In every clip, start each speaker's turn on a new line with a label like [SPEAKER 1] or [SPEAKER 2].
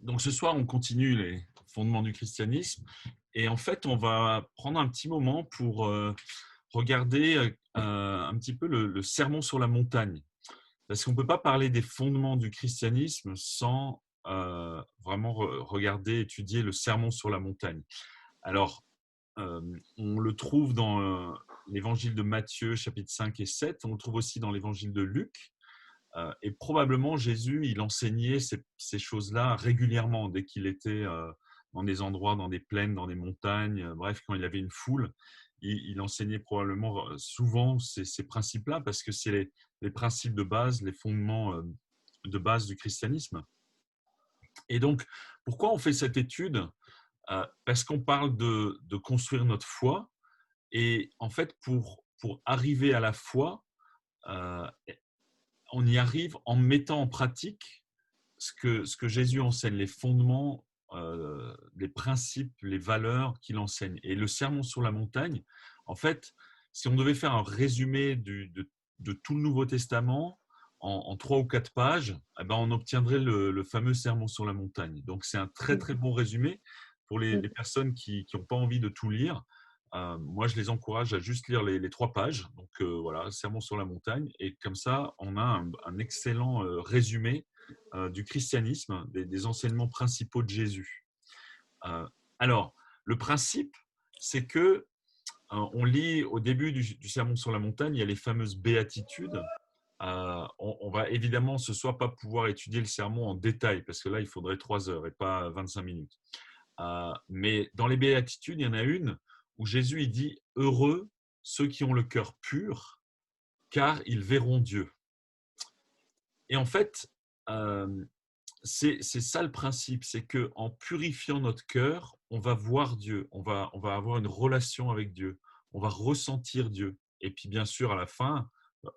[SPEAKER 1] Donc ce soir, on continue les fondements du christianisme et en fait, on va prendre un petit moment pour regarder un petit peu le sermon sur la montagne. Parce qu'on ne peut pas parler des fondements du christianisme sans vraiment regarder, étudier le sermon sur la montagne. Alors, on le trouve dans l'évangile de Matthieu, chapitre 5 et 7. On le trouve aussi dans l'évangile de Luc. Et probablement, Jésus, il enseignait ces choses-là régulièrement, dès qu'il était dans des endroits, dans des plaines, dans des montagnes, bref, quand il avait une foule, il enseignait probablement souvent ces principes-là, parce que c'est les principes de base, les fondements de base du christianisme. Et donc, pourquoi on fait cette étude? Parce qu'on parle de construire notre foi, et en fait, pour arriver à la foi, euh, on y arrive en mettant en pratique ce que Jésus enseigne, les fondements, les principes, les valeurs qu'il enseigne. Et le sermon sur la montagne, en fait, si on devait faire un résumé de tout le Nouveau Testament en 3 ou 4 pages, eh ben, on obtiendrait le fameux sermon sur la montagne. Donc c'est un très
[SPEAKER 2] Mmh
[SPEAKER 1] très bon résumé pour les,
[SPEAKER 2] mh.
[SPEAKER 1] les personnes qui n'ont pas envie de tout lire. Moi, je les encourage à juste lire les 3 pages. Donc voilà, sermon sur la montagne. Et comme ça, on a un excellent résumé du christianisme, des enseignements principaux de Jésus. Euh, alors, le principe, c'est que on lit au début du sermon sur la montagne, il y a les fameuses béatitudes. On va évidemment ce soir pas pouvoir étudier le sermon en détail, parce que là, il faudrait 3 heures et pas 25 minutes. Mais dans les béatitudes, il y en a une où Jésus il dit « Heureux ceux qui ont le cœur pur, car ils verront Dieu ». Et en fait, euh, c'est ça le principe, c'est qu'en purifiant notre cœur, on va voir Dieu, on va avoir une relation avec Dieu, on va ressentir Dieu. Et puis bien sûr, à la fin,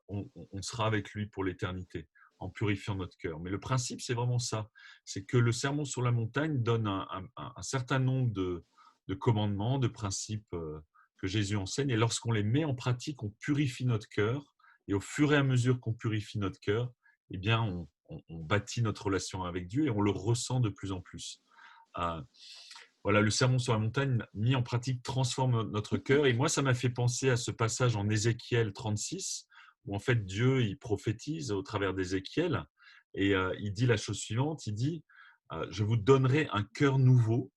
[SPEAKER 1] on sera avec lui pour l'éternité, en purifiant notre cœur. Mais le principe, c'est vraiment ça, c'est que le sermon sur la montagne donne un certain nombre de commandements, de principes que Jésus enseigne, et lorsqu'on les met en pratique, on purifie notre cœur, et au fur et à mesure qu'on purifie notre cœur, eh bien, on bâtit notre relation avec Dieu et on le ressent de plus en plus. Euh, voilà, le sermon sur la montagne mis en pratique transforme notre cœur. Et moi, ça m'a fait penser à ce passage en Ézéchiel 36, où en fait Dieu il prophétise au travers d'Ézéchiel et il dit la chose suivante, il dit je vous donnerai un cœur nouveau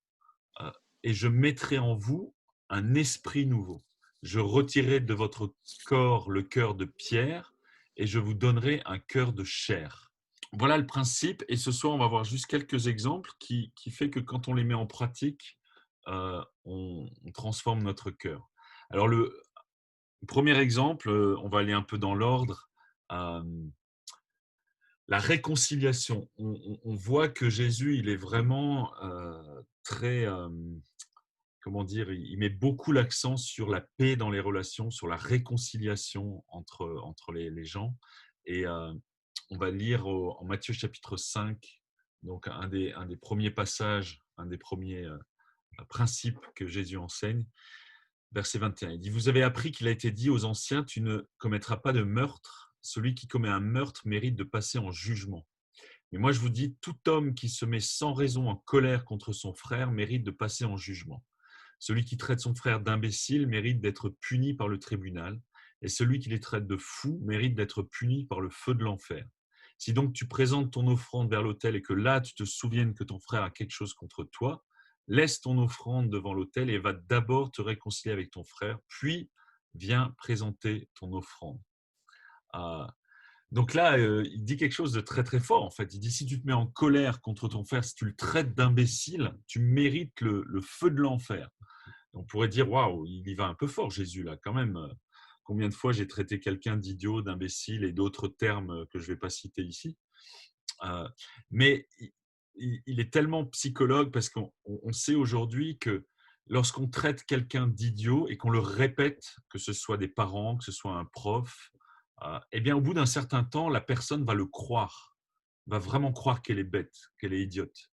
[SPEAKER 1] euh, et je mettrai en vous un esprit nouveau. Je retirerai de votre corps le cœur de pierre et je vous donnerai un cœur de chair. Voilà le principe. Et ce soir, on va voir juste quelques exemples qui fait que quand on les met en pratique, on transforme notre cœur. Alors, le premier exemple, on va aller un peu dans l'ordre. Euh, la réconciliation. On voit que Jésus, il est vraiment très, comment dire, il met beaucoup l'accent sur la paix dans les relations, sur la réconciliation entre les gens. Et on va lire en Matthieu chapitre 5, donc un des premiers passages, un des premiers principes que Jésus enseigne, verset 21. Il dit, vous avez appris qu'il a été dit aux anciens, tu ne commettras pas de meurtre. Celui qui commet un meurtre mérite de passer en jugement. Mais moi, je vous dis, tout homme qui se met sans raison en colère contre son frère mérite de passer en jugement. Celui qui traite son frère d'imbécile mérite d'être puni par le tribunal, et celui qui les traite de fous mérite d'être puni par le feu de l'enfer. Si donc tu présentes ton offrande vers l'autel et que là tu te souviennes que ton frère a quelque chose contre toi, laisse ton offrande devant l'autel et va d'abord te réconcilier avec ton frère, puis viens présenter ton offrande. Ah, donc là, il dit quelque chose de très très fort en fait. Il dit si tu te mets en colère contre ton frère, si tu le traites d'imbécile, tu mérites le feu de l'enfer. On pourrait dire waouh, il y va un peu fort Jésus là quand même. Combien de fois j'ai traité quelqu'un d'idiot, d'imbécile et d'autres termes que je ne vais pas citer ici. Euh, mais il est tellement psychologue parce qu'on sait aujourd'hui que lorsqu'on traite quelqu'un d'idiot et qu'on le répète, que ce soit des parents, que ce soit un prof, eh bien au bout d'un certain temps, la personne va le croire, va vraiment croire qu'elle est bête, qu'elle est idiote.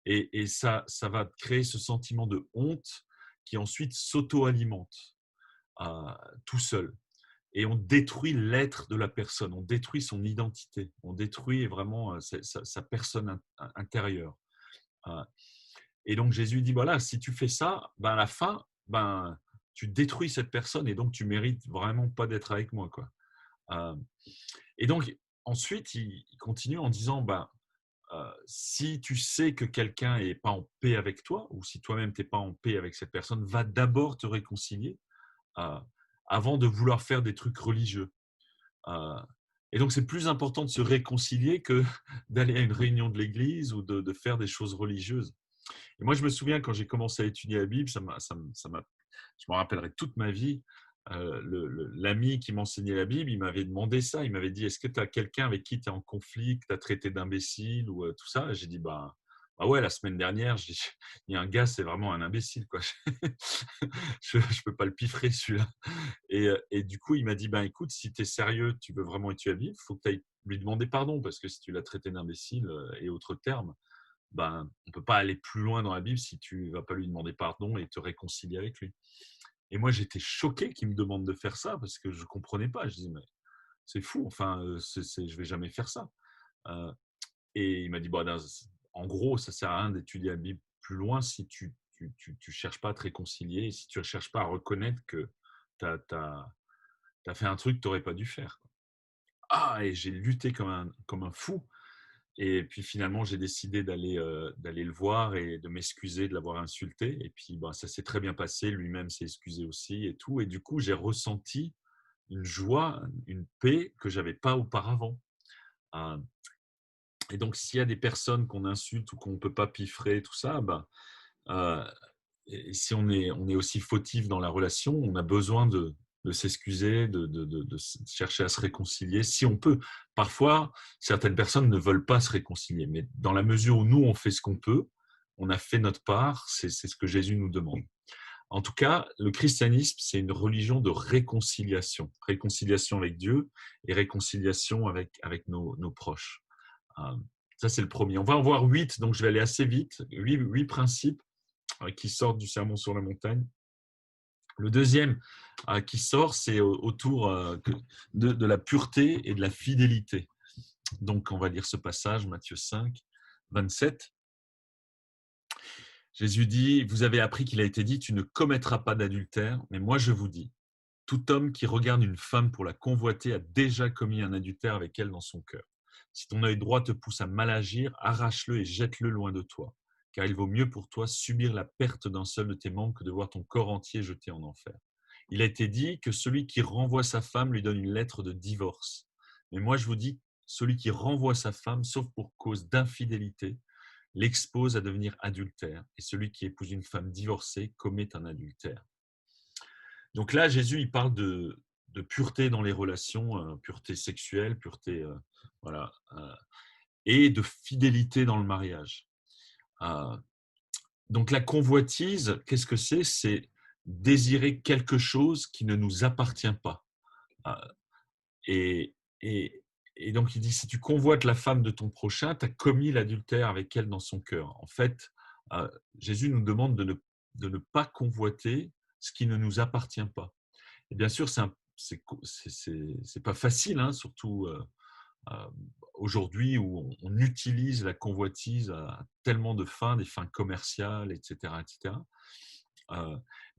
[SPEAKER 1] Et ça va créer ce sentiment de honte qui ensuite s'auto-alimente tout seul. Et on détruit l'être de la personne, on détruit son identité, on détruit vraiment sa personne intérieure. Euh, Et donc Jésus dit, voilà, si tu fais ça, ben à la fin, ben, tu détruis cette personne et donc tu mérites vraiment pas d'être avec moi, quoi. Euh, et donc ensuite, il continue en disant, ben, si tu sais que quelqu'un est pas en paix avec toi, ou si toi-même tu n'es pas en paix avec cette personne, va d'abord te réconcilier euh, avant de vouloir faire des trucs religieux. Euh, et donc c'est plus important de se réconcilier que d'aller à une réunion de l'église ou de faire des choses religieuses. Et moi, je me souviens quand j'ai commencé à étudier la Bible, je m'en rappellerai toute ma vie. L'ami qui m'enseignait la Bible, il m'avait demandé ça. Il m'avait dit, est-ce que tu as quelqu'un avec qui tu es en conflit, que tu as traité d'imbécile ou tout ça? Et j'ai dit, bah ouais, la semaine dernière, il y a un gars, c'est vraiment un imbécile, quoi. Je ne peux pas le piffrer, celui-là. Et du coup, il m'a dit, ben écoute, si tu es sérieux, tu veux vraiment étudier la Bible, il faut que tu ailles lui demander pardon, parce que si tu l'as traité d'imbécile et autres termes, ben, on ne peut pas aller plus loin dans la Bible si tu ne vas pas lui demander pardon et te réconcilier avec lui. Et moi, j'étais choqué qu'il me demande de faire ça parce que je ne comprenais pas. Je disais, mais c'est fou, enfin, je ne vais jamais faire ça. Euh, et il m'a dit, bon, en gros, ça ne sert à rien d'étudier la Bible plus loin si tu ne cherches pas à te réconcilier, si tu ne cherches pas à reconnaître que tu as fait un truc que tu n'aurais pas dû faire. Ah, et j'ai lutté comme un fou. Et puis finalement, j'ai décidé d'aller le voir et de m'excuser de l'avoir insulté. Et puis bah, ça s'est très bien passé. Lui-même s'est excusé aussi et tout. Et du coup, j'ai ressenti une joie, une paix que j'avais pas auparavant. Euh, Et donc, s'il y a des personnes qu'on insulte ou qu'on ne peut pas piffrer, tout ça, bah, euh, et si on est aussi fautif dans la relation, on a besoin de s'excuser, de chercher à se réconcilier, si on peut. Parfois, certaines personnes ne veulent pas se réconcilier, mais dans la mesure où nous, on fait ce qu'on peut, on a fait notre part, c'est ce que Jésus nous demande. En tout cas, le christianisme, c'est une religion de réconciliation. Réconciliation avec Dieu et réconciliation avec nos proches. Euh, Ça, c'est le premier. On va en voir 8, donc je vais aller assez vite. Huit principes qui sortent du Sermon sur la montagne. Le deuxième qui sort, c'est autour de la pureté et de la fidélité. Donc, on va lire ce passage, Matthieu 5, 27. Jésus dit, vous avez appris qu'il a été dit, tu ne commettras pas d'adultère, mais moi je vous dis, tout homme qui regarde une femme pour la convoiter a déjà commis un adultère avec elle dans son cœur. Si ton œil droit te pousse à mal agir, arrache-le et jette-le loin de toi, car il vaut mieux pour toi subir la perte d'un seul de tes membres que de voir ton corps entier jeté en enfer. Il a été dit que celui qui renvoie sa femme lui donne une lettre de divorce. Mais moi je vous dis, celui qui renvoie sa femme, sauf pour cause d'infidélité, l'expose à devenir adultère, et celui qui épouse une femme divorcée commet un adultère. Donc là, Jésus, il parle de pureté dans les relations, pureté sexuelle, pureté, voilà, et de fidélité dans le mariage. Euh, donc la convoitise, qu'est-ce que c'est? C'est désirer quelque chose qui ne nous appartient pas. Euh, et, et, et donc il dit, si tu convoites la femme de ton prochain, tu as commis l'adultère avec elle dans son cœur. En fait, Jésus nous demande de ne pas convoiter ce qui ne nous appartient pas. Et bien sûr, c'est pas facile, hein, surtout euh, aujourd'hui où on utilise la convoitise à tellement de fins, des fins commerciales, etc. etc.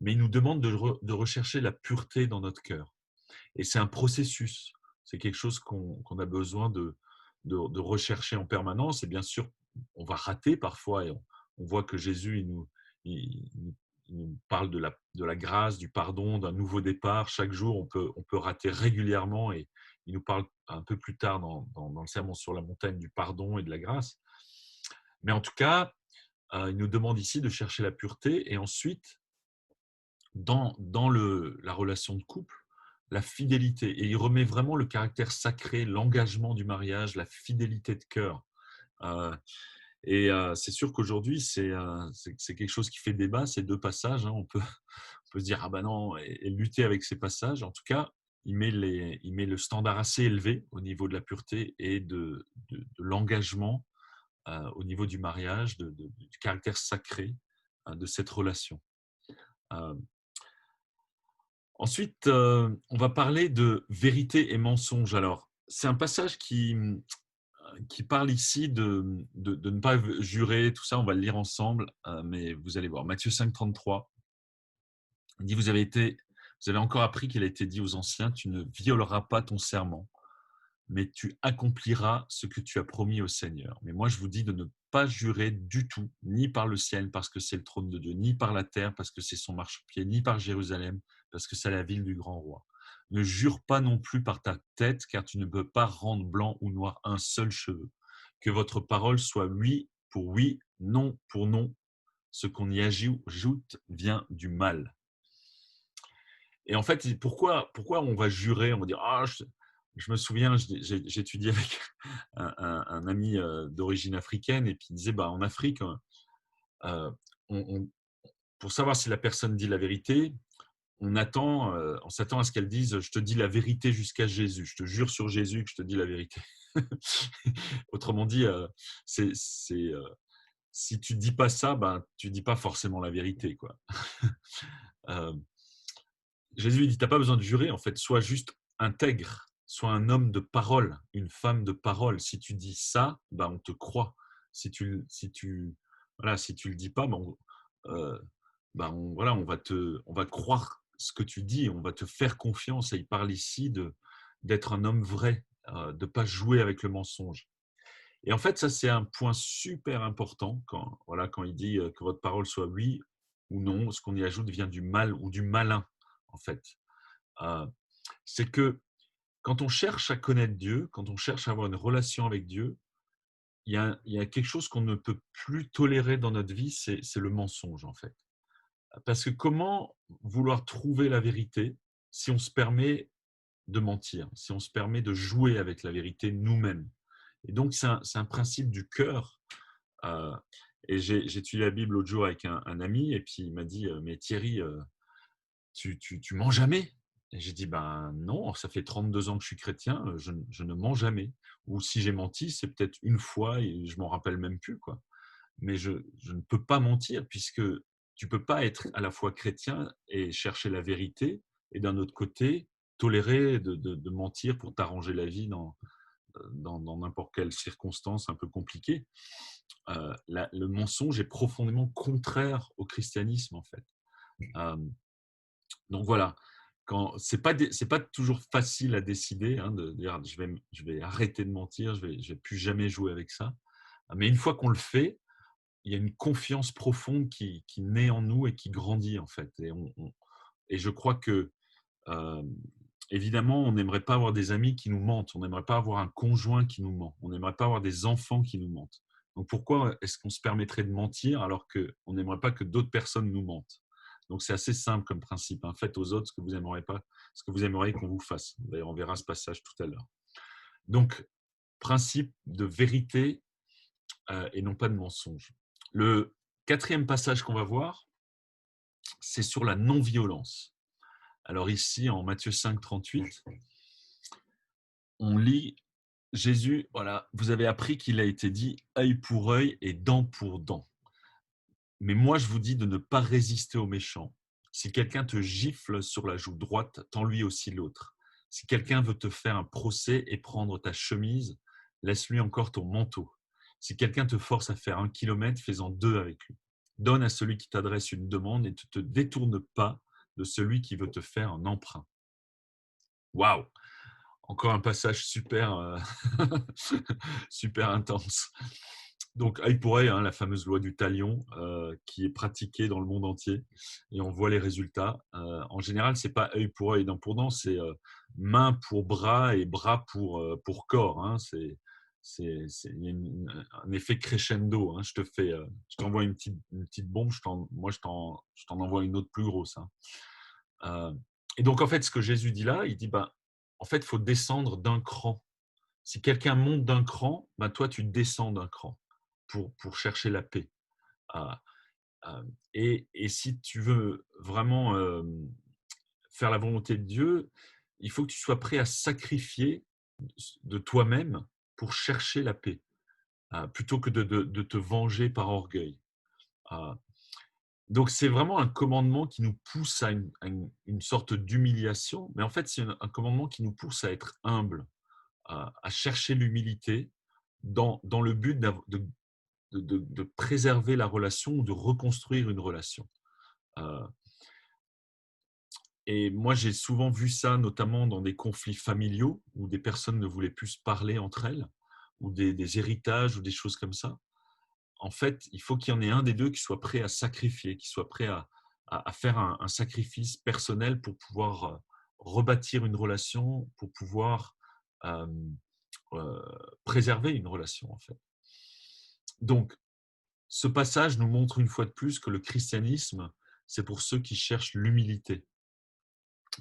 [SPEAKER 1] Mais il nous demande de rechercher la pureté dans notre cœur. Et c'est un processus, c'est quelque chose qu'on a besoin de rechercher en permanence. Et bien sûr, on va rater parfois, et on voit que Jésus, il, il nous parle de la grâce, du pardon, d'un nouveau départ. Chaque jour, on peut rater régulièrement, et il nous parle un peu plus tard dans le Sermon sur la montagne du pardon et de la grâce. Mais en tout cas, il nous demande ici de chercher la pureté, et ensuite, dans la relation de couple, la fidélité. Et il remet vraiment le caractère sacré, l'engagement du mariage, la fidélité de cœur. C'est sûr qu'aujourd'hui, c'est quelque chose qui fait débat, ces deux passages. Hein. On peut se dire, ah ben non, et lutter avec ces passages. En tout cas, il met le standard assez élevé au niveau de la pureté et de l'engagement au niveau du mariage, du caractère sacré de cette relation. Euh, Ensuite, on va parler de vérité et mensonge. Alors, c'est un passage qui parle ici de ne pas jurer, tout ça, on va le lire ensemble, mais vous allez voir. Matthieu 5, 33, il dit, vous avez encore appris qu'il a été dit aux anciens, tu ne violeras pas ton serment, mais tu accompliras ce que tu as promis au Seigneur. Mais moi, je vous dis de ne pas jurer du tout, ni par le ciel, parce que c'est le trône de Dieu, ni par la terre, parce que c'est son marchepied, ni par Jérusalem, parce que c'est la ville du grand roi. Ne jure pas non plus par ta tête, car tu ne peux pas rendre blanc ou noir un seul cheveu. Que votre parole soit oui pour oui, non pour non. Ce qu'on y ajoute vient du mal. Et en fait, pourquoi on va jurer? On va dire, ah, je me souviens, j'étudiais avec un ami d'origine africaine, et puis il disait, bah, en Afrique, euh, on- pour savoir si la personne dit la vérité, on s'attend à ce qu'elle dise, je te dis la vérité jusqu'à Jésus, je te jure sur Jésus que je te dis la vérité. Autrement dit, si tu dis pas ça, ben, tu dis pas forcément la vérité, quoi. Euh, Jésus il dit, t'as pas besoin de jurer, en fait, sois juste intègre, sois un homme de parole, une femme de parole. Si tu dis ça, ben, on te croit. Voilà, si tu le dis pas, ben, euh, voilà, on va croire ce que tu dis, on va te faire confiance. Et il parle ici d'être un homme vrai, de pas jouer avec le mensonge. Et en fait, ça, c'est un point super important quand il dit que votre parole soit oui ou non. Ce qu'on y ajoute vient du mal ou du malin, en fait. Euh, c'est que quand on cherche à connaître Dieu, quand on cherche à avoir une relation avec Dieu, il y a quelque chose qu'on ne peut plus tolérer dans notre vie, c'est le mensonge, en fait. Parce que comment vouloir trouver la vérité si on se permet de mentir, si on se permet de jouer avec la vérité nous-mêmes? Et donc, c'est un principe du cœur. Euh, et j'ai étudié la Bible l'autre jour avec un ami, et puis il m'a dit, mais Thierry, tu mens jamais? Et j'ai dit, ben non, ça fait 32 ans que je suis chrétien, je ne mens jamais. Ou si j'ai menti, c'est peut-être une fois et je m'en rappelle même plus, quoi. Mais je ne peux pas mentir, puisque tu peux pas être à la fois chrétien et chercher la vérité, et d'un autre côté, tolérer de mentir pour t'arranger la vie dans n'importe quelle circonstance un peu compliquée. Le mensonge est profondément contraire au christianisme, en fait. Euh, donc voilà, c'est pas toujours facile à décider, hein, de dire je vais arrêter de mentir, je vais plus jamais jouer avec ça. Mais une fois qu'on le fait, il y a une confiance profonde qui naît en nous et qui grandit, en fait. Et je crois que euh, évidemment, on n'aimerait pas avoir des amis qui nous mentent, on n'aimerait pas avoir un conjoint qui nous ment, on n'aimerait pas avoir des enfants qui nous mentent. Donc pourquoi est-ce qu'on se permettrait de mentir alors qu'on n'aimerait pas que d'autres personnes nous mentent? Donc c'est assez simple comme principe, hein. Faites aux autres ce que vous aimeriez pas, ce que vous aimeriez qu'on vous fasse. D'ailleurs, on verra ce passage tout à l'heure. Donc, principe de vérité et non pas de mensonge. Le quatrième passage qu'on va voir, c'est sur la non-violence. Alors ici, en Matthieu 5, 38, on lit Jésus, voilà, vous avez appris qu'il a été dit œil pour œil et dent pour dent. Mais moi, je vous dis de ne pas résister aux méchants. Si quelqu'un te gifle sur la joue droite, tends-lui aussi l'autre. Si quelqu'un veut te faire un procès et prendre ta chemise, laisse-lui encore ton manteau. Si quelqu'un te force à faire 1 kilomètre, fais-en 2 avec lui. Donne à celui qui t'adresse une demande et ne te détourne pas de celui qui veut te faire un emprunt. Waouh! Encore un passage super, super intense. Donc, œil pour œil, hein, la fameuse loi du talion qui est pratiquée dans le monde entier, et on voit les résultats. En général, c'est pas œil pour œil, dent pour dent, c'est main pour bras et bras pour corps, hein. Il y a un effet crescendo, hein. Je t'envoie une petite bombe, je t'en envoie une autre plus grosse, hein. Euh, et donc, en fait, ce que Jésus dit là, il dit, ben, en fait, il faut descendre d'un cran. Si quelqu'un monte d'un cran, ben, toi, tu descends d'un cran pour chercher la paix. Ah, et si tu veux vraiment faire la volonté de Dieu, il faut que tu sois prêt à sacrifier de toi-même pour chercher la paix, plutôt que de te venger par orgueil. Ah, donc, c'est vraiment un commandement qui nous pousse une sorte d'humiliation, mais en fait, c'est un commandement qui nous pousse à être humble, à chercher l'humilité, dans le but de préserver la relation ou de reconstruire une relation. Euh, et moi, j'ai souvent vu ça, notamment dans des conflits familiaux où des personnes ne voulaient plus se parler entre elles, ou des héritages ou des choses comme ça. En fait, il faut qu'il y en ait un des deux qui soit prêt à sacrifier, qui soit prêt à faire un sacrifice personnel pour pouvoir rebâtir une relation, pour pouvoir euh, euh, préserver une relation, en fait. Donc, ce passage nous montre une fois de plus que le christianisme, c'est pour ceux qui cherchent l'humilité.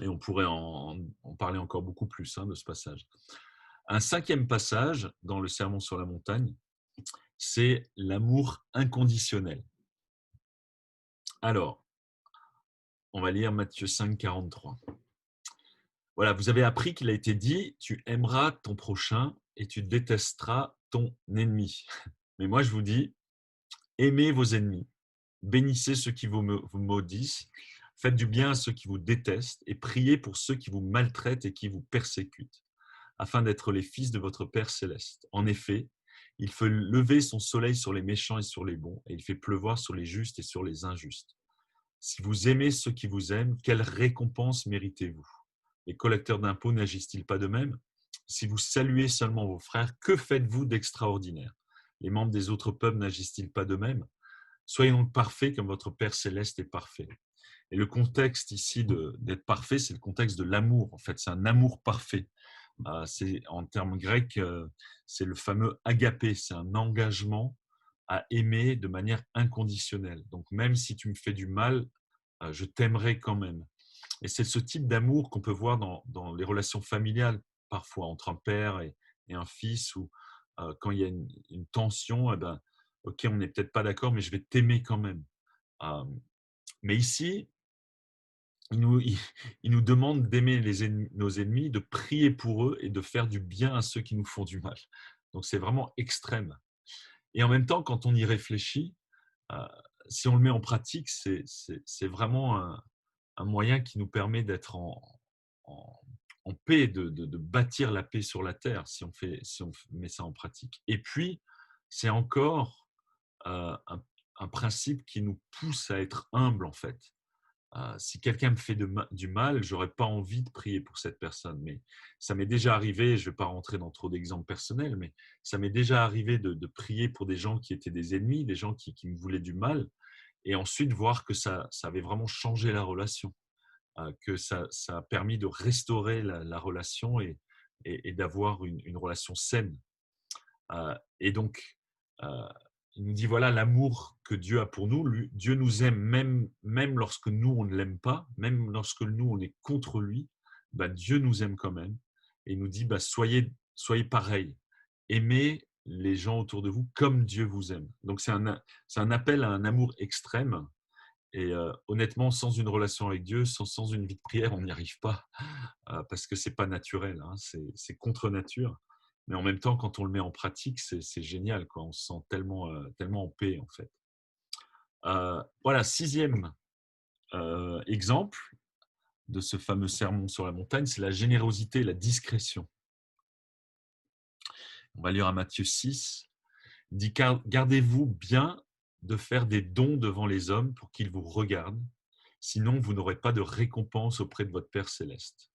[SPEAKER 1] Et on pourrait en parler encore beaucoup plus de ce passage. Un cinquième passage dans le Sermon sur la montagne, c'est l'amour inconditionnel. Alors, on va lire Matthieu 5, 43. Voilà, vous avez appris qu'il a été dit, tu aimeras ton prochain et tu détesteras ton ennemi. Mais moi, je vous dis, aimez vos ennemis, bénissez ceux qui vous maudissent, faites du bien à ceux qui vous détestent et priez pour ceux qui vous maltraitent et qui vous persécutent, afin d'être les fils de votre Père céleste. En effet, il fait lever son soleil sur les méchants et sur les bons, et il fait pleuvoir sur les justes et sur les injustes. Si vous aimez ceux qui vous aiment, quelle récompense méritez-vous? Les collecteurs d'impôts n'agissent-ils pas de même? Si vous saluez seulement vos frères, que faites-vous d'extraordinaire? Les membres des autres peuples n'agissent-ils pas de même? Soyez donc parfaits comme votre Père céleste est parfait. Et le contexte ici d'être parfait, c'est le contexte de l'amour. En fait, c'est un amour parfait. C'est, en termes grecs, c'est le fameux agapé. C'est un engagement à aimer de manière inconditionnelle. Donc, même si tu me fais du mal, je t'aimerai quand même. Et c'est ce type d'amour qu'on peut voir dans les relations familiales, parfois entre un père et un fils, ou quand il y a une tension, eh ben, ok, on n'est peut-être pas d'accord, mais je vais t'aimer quand même. Euh, mais ici, il nous demande d'aimer nos ennemis, de prier pour eux et de faire du bien à ceux qui nous font du mal. Donc c'est vraiment extrême. Et en même temps, quand on y réfléchit, euh, si on le met en pratique, c'est vraiment un moyen qui nous permet d'être en, en paix, de bâtir la paix sur la terre, si on met ça en pratique. Et puis, c'est encore un principe qui nous pousse à être humble, en fait. Si quelqu'un me fait du mal, j'aurais pas envie de prier pour cette personne. Mais ça m'est déjà arrivé, je ne vais pas rentrer dans trop d'exemples personnels, mais ça m'est déjà arrivé de prier pour des gens qui étaient des ennemis, des gens qui me voulaient du mal, et ensuite voir que ça avait vraiment changé la relation, que ça a permis de restaurer la relation et d'avoir une relation saine. Et donc, euh, il nous dit, voilà l'amour que Dieu a pour nous. Dieu nous aime même lorsque nous, on ne l'aime pas, même lorsque nous, on est contre lui, Dieu nous aime quand même. Et il nous dit, soyez pareils. Aimez les gens autour de vous comme Dieu vous aime. Donc, c'est un appel à un amour extrême. Et honnêtement, sans une relation avec Dieu, sans une vie de prière, on n'y arrive pas, parce que c'est pas naturel, c'est contre nature. Mais en même temps, quand on le met en pratique, c'est génial, quoi. On se sent tellement en paix, en fait. Voilà, sixième exemple de ce fameux sermon sur la montagne, c'est la générosité et la discrétion. On va lire à Matthieu 6. Il dit, gardez-vous bien de faire des dons devant les hommes pour qu'ils vous regardent, sinon vous n'aurez pas de récompense auprès de votre Père céleste.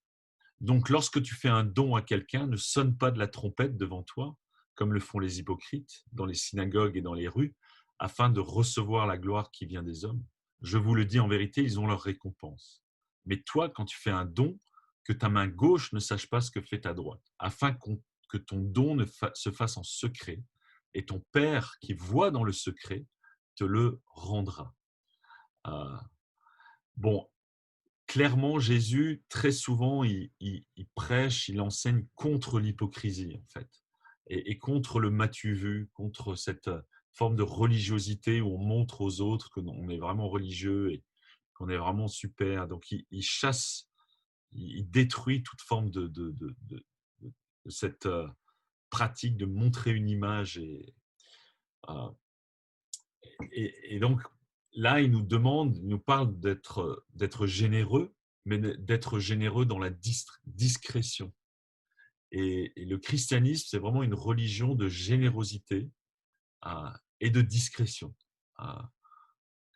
[SPEAKER 1] Donc, lorsque tu fais un don à quelqu'un, ne sonne pas de la trompette devant toi, comme le font les hypocrites dans les synagogues et dans les rues, afin de recevoir la gloire qui vient des hommes. Je vous le dis en vérité, ils ont leur récompense. Mais toi, quand tu fais un don, que ta main gauche ne sache pas ce que fait ta droite, afin que ton don se fasse en secret, et ton Père qui voit dans le secret te le rendra. Euh, bon, clairement, Jésus, très souvent, il prêche, il enseigne contre l'hypocrisie, en fait, et contre le m'as-tu vu, contre cette forme de religiosité où on montre aux autres qu'on est vraiment religieux et qu'on est vraiment super. Donc, il chasse, il détruit toute forme de cette pratique de montrer une image. Euh, et donc, là, il nous demande, il nous parle d'être généreux, mais d'être généreux dans la discrétion. Et le christianisme, c'est vraiment une religion de générosité et de discrétion.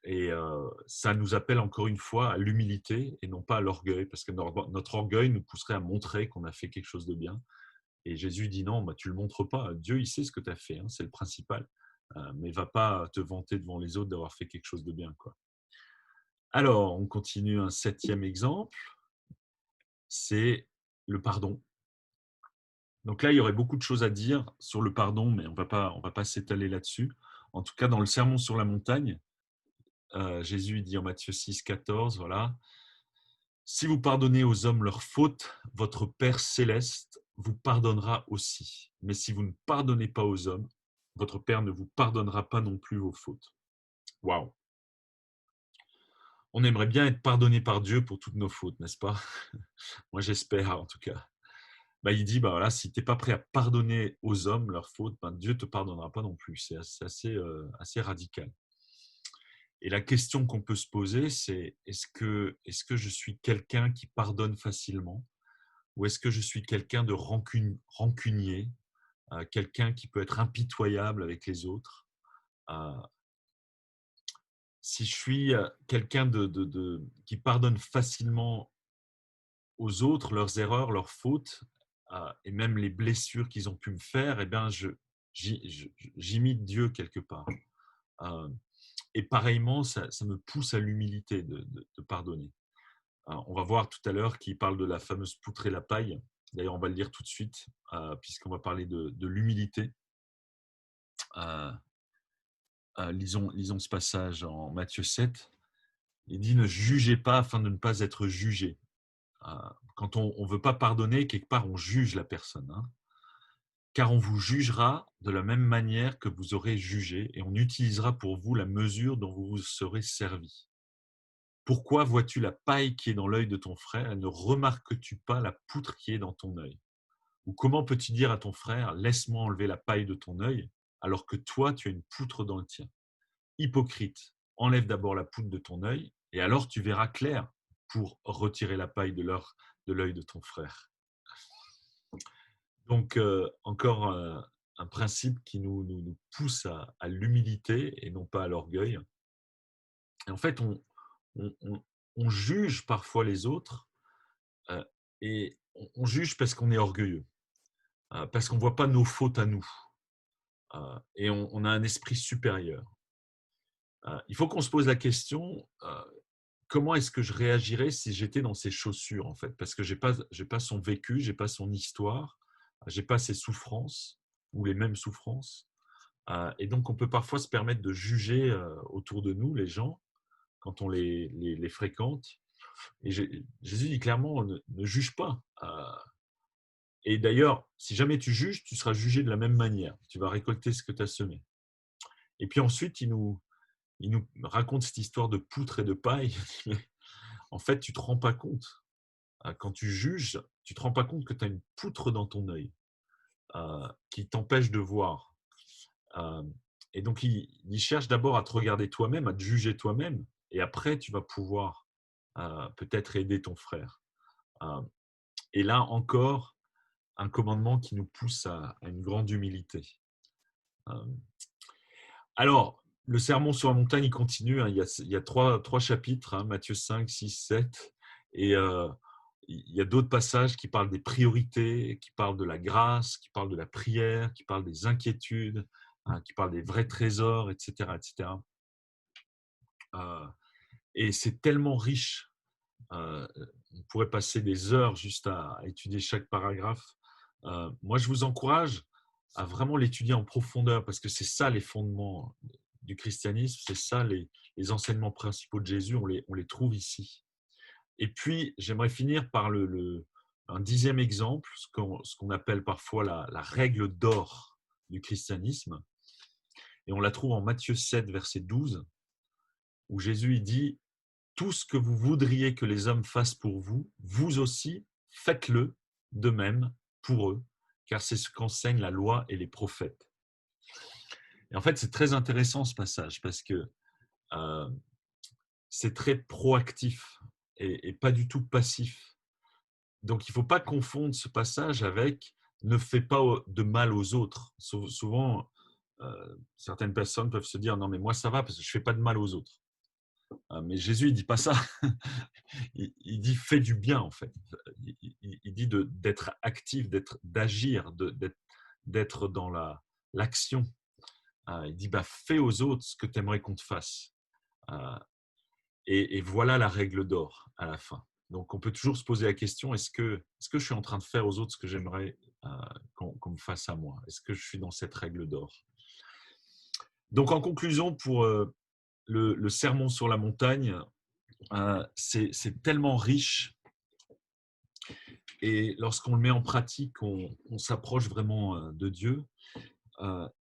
[SPEAKER 1] Euh, Ça nous appelle encore une fois à l'humilité et non pas à l'orgueil, parce que notre orgueil nous pousserait à montrer qu'on a fait quelque chose de bien. Et Jésus dit non, bah, tu ne le montres pas. Dieu, il sait ce que tu as fait, hein, c'est le principal. Mais va pas te vanter devant les autres d'avoir fait quelque chose de bien, quoi. Alors, on continue un 7e exemple, c'est le pardon. Donc là, il y aurait beaucoup de choses à dire sur le pardon, mais on va pas s'étaler là-dessus. En tout cas, dans le Sermon sur la montagne, Jésus dit en Matthieu 6, 14, voilà, si vous pardonnez aux hommes leurs fautes, votre Père céleste vous pardonnera aussi. Mais si vous ne pardonnez pas aux hommes, votre Père ne vous pardonnera pas non plus vos fautes. Waouh! On aimerait bien être pardonné par Dieu pour toutes nos fautes, n'est-ce pas? Moi, j'espère en tout cas. Bah, il dit, bah voilà, si tu n'es pas prêt à pardonner aux hommes leurs fautes, ben, Dieu ne te pardonnera pas non plus. C'est assez radical. Et la question qu'on peut se poser, c'est est-ce que je suis quelqu'un qui pardonne facilement ou est-ce que je suis quelqu'un de rancunier, quelqu'un qui peut être impitoyable avec les autres? Euh, Si je suis quelqu'un qui pardonne facilement aux autres leurs erreurs, leurs fautes et même les blessures qu'ils ont pu me faire, eh bien, j'imite Dieu quelque part. Euh, et pareillement, ça me pousse à l'humilité de pardonner. On va voir tout à l'heure qu'il parle de la fameuse poutre et la paille. D'ailleurs, on va le lire tout de suite, puisqu'on va parler de l'humilité. Euh, lisons ce passage en Matthieu 7. Il dit « Ne jugez pas afin de ne pas être jugé ». Quand on ne veut pas pardonner, quelque part, on juge la personne. Hein. Car on vous jugera de la même manière que vous aurez jugé, et on utilisera pour vous la mesure dont vous vous serez servi. Pourquoi vois-tu la paille qui est dans l'œil de ton frère et ne remarques-tu pas la poutre qui est dans ton œil? Ou comment peux-tu dire à ton frère, laisse-moi enlever la paille de ton œil, alors que toi, tu as une poutre dans le tien? Hypocrite, enlève d'abord la poutre de ton œil, et alors tu verras clair pour retirer la paille de l'œil de ton frère. Donc, encore un principe qui nous pousse à l'humilité et non pas à l'orgueil. Et en fait, on, on- on juge parfois les autres euh, et on juge parce qu'on est orgueilleux, parce qu'on ne voit pas nos fautes à nous et on a un esprit supérieur. Il faut qu'on se pose la question, comment est-ce que je réagirais si j'étais dans ses chaussures en fait? Parce que j'ai pas son vécu, j'ai pas son histoire, j'ai pas ses souffrances ou les mêmes souffrances. Et donc, on peut parfois se permettre de juger autour de nous les gens quand on les fréquente. Et Jésus dit clairement, ne juge pas. Et d'ailleurs, si jamais tu juges, tu seras jugé de la même manière. Tu vas récolter ce que tu as semé. Et puis ensuite, il nous raconte cette histoire de poutre et de paille. En fait, tu ne te rends pas compte. Quand tu juges, tu ne te rends pas compte que tu as une poutre dans ton œil qui t'empêche de voir. Euh, et donc, il cherche d'abord à te regarder toi-même, à te juger toi-même, et après, tu vas pouvoir peut-être aider ton frère. Euh, et là encore, un commandement qui nous pousse à une grande humilité. Euh, alors, le sermon sur la montagne, il continue. Hein, il y a trois chapitres, hein, Matthieu 5, 6, 7. Et il y a d'autres passages qui parlent des priorités, qui parlent de la grâce, qui parlent de la prière, qui parlent des inquiétudes, hein, qui parlent des vrais trésors, etc. etc. Et c'est tellement riche. On pourrait passer des heures juste à étudier chaque paragraphe. Moi, je vous encourage à vraiment l'étudier en profondeur parce que c'est ça les fondements du christianisme, c'est ça les enseignements principaux de Jésus, on les trouve ici. Et puis, j'aimerais finir par un 10e exemple, ce qu'on appelle parfois la règle d'or du christianisme. Et on la trouve en Matthieu 7, verset 12, où Jésus il dit tout ce que vous voudriez que les hommes fassent pour vous, vous aussi, faites-le de même pour eux, car c'est ce qu'enseignent la loi et les prophètes. Et en fait, c'est très intéressant ce passage parce que euh, c'est très proactif et pas du tout passif. Donc, il ne faut pas confondre ce passage avec ne fais pas de mal aux autres. Souvent, certaines personnes peuvent se dire, non mais moi ça va parce que je fais pas de mal aux autres. Mais Jésus, il dit pas ça. Il dit fais du bien en fait. Il dit d'être actif, d'agir, d'être dans l'action. Il dit bah, fais aux autres ce que tu aimerais qu'on te fasse. Euh, et voilà la règle d'or à la fin. Donc on peut toujours se poser la question, est-ce que je suis en train de faire aux autres ce que j'aimerais qu'on me fasse à moi? Est-ce que je suis dans cette règle d'or? Donc en conclusion, pour le sermon sur la montagne, c'est tellement riche et lorsqu'on le met en pratique, on s'approche vraiment de Dieu.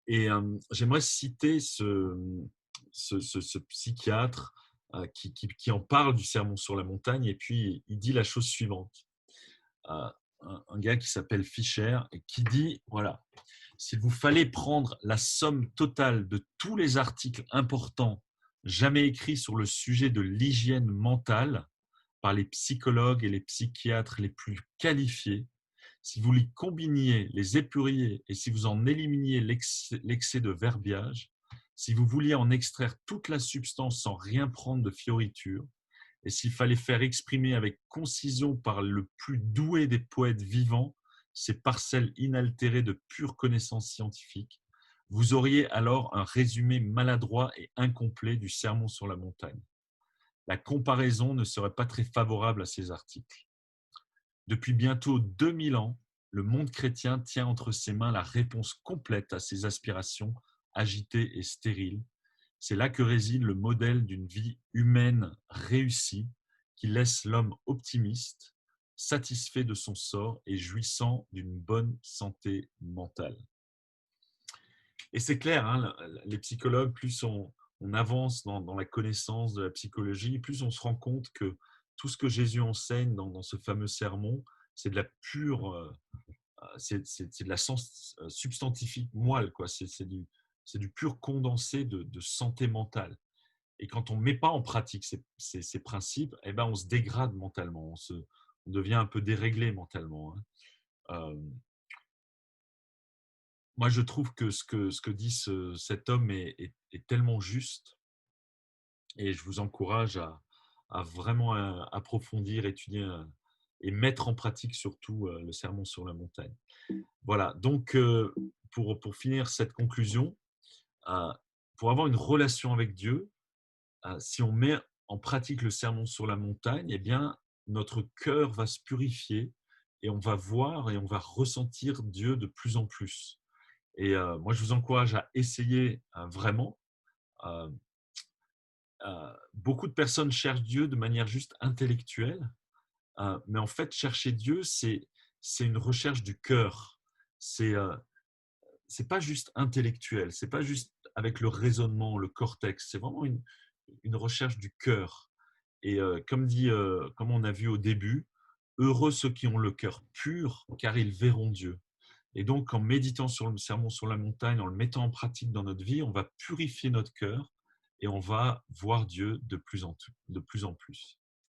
[SPEAKER 1] Et j'aimerais citer ce psychiatre qui en parle du sermon sur la montagne et puis il dit la chose suivante. Un gars qui s'appelle Fischer et qui dit, voilà, s'il vous fallait prendre la somme totale de tous les articles importants jamais écrits sur le sujet de l'hygiène mentale par les psychologues et les psychiatres les plus qualifiés, si vous les combiniez, les épuriez et si vous en éliminiez l'excès de verbiage, si vous vouliez en extraire toute la substance sans rien prendre de fioriture, et s'il fallait faire exprimer avec concision par le plus doué des poètes vivants ces parcelles inaltérées de pure connaissance scientifique, vous auriez alors un résumé maladroit et incomplet du sermon sur la montagne. La comparaison ne serait pas très favorable à ces articles. Depuis bientôt 2000 ans, le monde chrétien tient entre ses mains la réponse complète à ses aspirations agitées et stériles. C'est là que réside le modèle d'une vie humaine réussie qui laisse l'homme optimiste, satisfait de son sort et jouissant d'une bonne santé mentale. Et c'est clair, hein, les psychologues, plus on avance dans la connaissance de la psychologie, plus on se rend compte que tout ce que Jésus enseigne dans ce fameux sermon, c'est de la pure, c'est de la substantifique moelle, quoi. C'est du pur condensé de santé mentale. Et quand on ne met pas en pratique ces principes, eh ben, on se dégrade mentalement, on devient un peu déréglé mentalement. Hein. Moi, je trouve que ce que dit cet homme est tellement juste et je vous encourage à vraiment approfondir, étudier et mettre en pratique surtout le sermon sur la montagne. Voilà, donc pour finir cette conclusion, euh, pour avoir une relation avec Dieu, si on met en pratique le sermon sur la montagne, eh bien, notre cœur va se purifier et on va voir et on va ressentir Dieu de plus en plus. Et moi, je vous encourage à essayer vraiment. Euh, Beaucoup de personnes cherchent Dieu de manière juste intellectuelle, mais en fait, chercher Dieu, c'est une recherche du cœur. C'est pas juste intellectuel, c'est pas juste avec le raisonnement, le cortex, c'est vraiment une recherche du cœur. Et comme on a vu au début, heureux ceux qui ont le cœur pur, car ils verront Dieu. Et donc, en méditant sur le sermon sur la montagne, en le mettant en pratique dans notre vie, on va purifier notre cœur et on va voir Dieu de plus en plus.